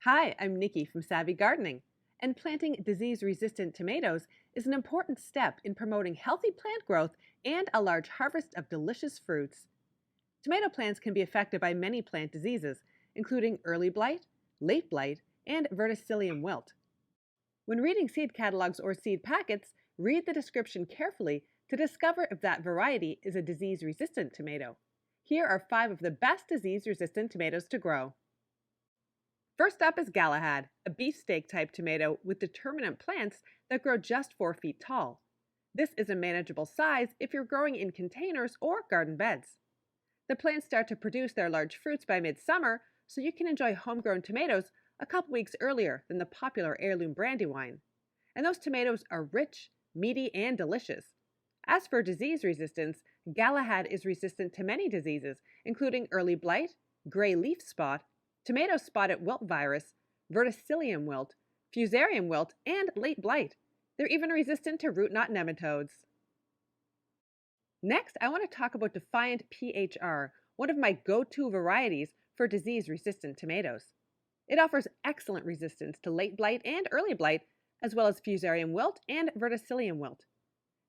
Hi, I'm Nikki from Savvy Gardening, and planting disease-resistant tomatoes is an important step in promoting healthy plant growth and a large harvest of delicious fruits. Tomato plants can be affected by many plant diseases, including early blight, late blight, and verticillium wilt. When reading seed catalogs or seed packets, read the description carefully to discover if that variety is a disease-resistant tomato. Here are 5 of the best disease-resistant tomatoes to grow. First up is Galahad, a beefsteak type tomato with determinate plants that grow just 4 feet tall. This is a manageable size if you're growing in containers or garden beds. The plants start to produce their large fruits by midsummer, so you can enjoy homegrown tomatoes a couple weeks earlier than the popular heirloom brandywine. And those tomatoes are rich, meaty, and delicious. As for disease resistance, Galahad is resistant to many diseases, including early blight, gray leaf spot, tomato spotted wilt virus, verticillium wilt, fusarium wilt, and late blight. They're even resistant to root knot nematodes. Next, I want to talk about Defiant PH, one of my go-to varieties for disease-resistant tomatoes. It offers excellent resistance to late blight and early blight, as well as fusarium wilt and verticillium wilt.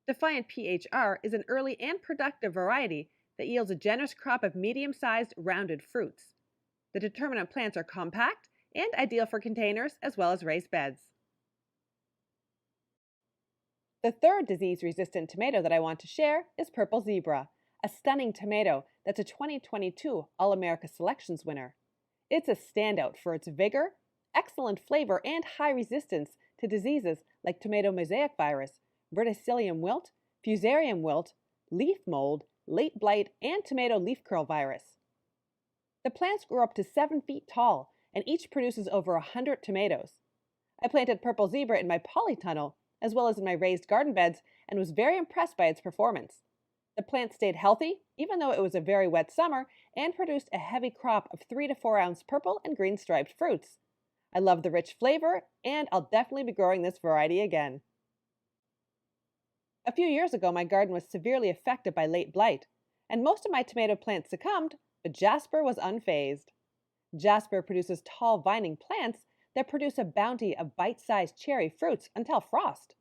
Defiant PH is an early and productive variety that yields a generous crop of medium-sized, rounded fruits. The determinate plants are compact and ideal for containers as well as raised beds. The third disease-resistant tomato that I want to share is Purple Zebra, a stunning tomato that's a 2022 All-America Selections winner. It's a standout for its vigor, excellent flavor, and high resistance to diseases like tomato mosaic virus, verticillium wilt, fusarium wilt, leaf mold, late blight, and tomato leaf curl virus. The plants grow up to 7 feet tall, and each produces over 100 tomatoes. I planted Purple Zebra in my polytunnel, as well as in my raised garden beds, and was very impressed by its performance. The plant stayed healthy, even though it was a very wet summer, and produced a heavy crop of 3 to 4 ounce purple and green striped fruits. I love the rich flavor, and I'll definitely be growing this variety again. A few years ago, my garden was severely affected by late blight, and most of my tomato plants succumbed, but Jasper was unfazed. Jasper produces tall vining plants that produce a bounty of bite-sized cherry fruits until frost.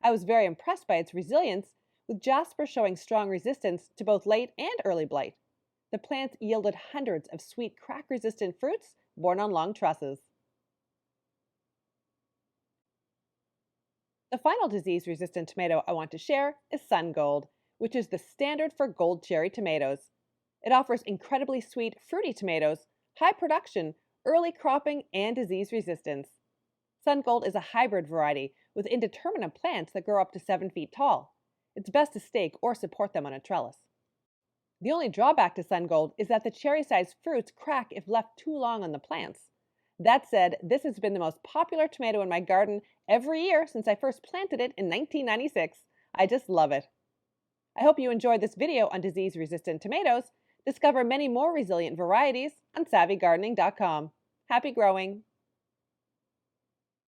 I was very impressed by its resilience, with Jasper showing strong resistance to both late and early blight. The plants yielded hundreds of sweet crack-resistant fruits borne on long trusses. The final disease-resistant tomato I want to share is Sun Gold, which is the standard for gold cherry tomatoes. It offers incredibly sweet, fruity tomatoes, high production, early cropping, and disease resistance. Sun Gold is a hybrid variety with indeterminate plants that grow up to 7 feet tall. It's best to stake or support them on a trellis. The only drawback to Sun Gold is that the cherry-sized fruits crack if left too long on the plants. That said, this has been the most popular tomato in my garden every year since I first planted it in 1996. I just love it. I hope you enjoyed this video on disease-resistant tomatoes. Discover many more resilient varieties on SavvyGardening.com. Happy growing!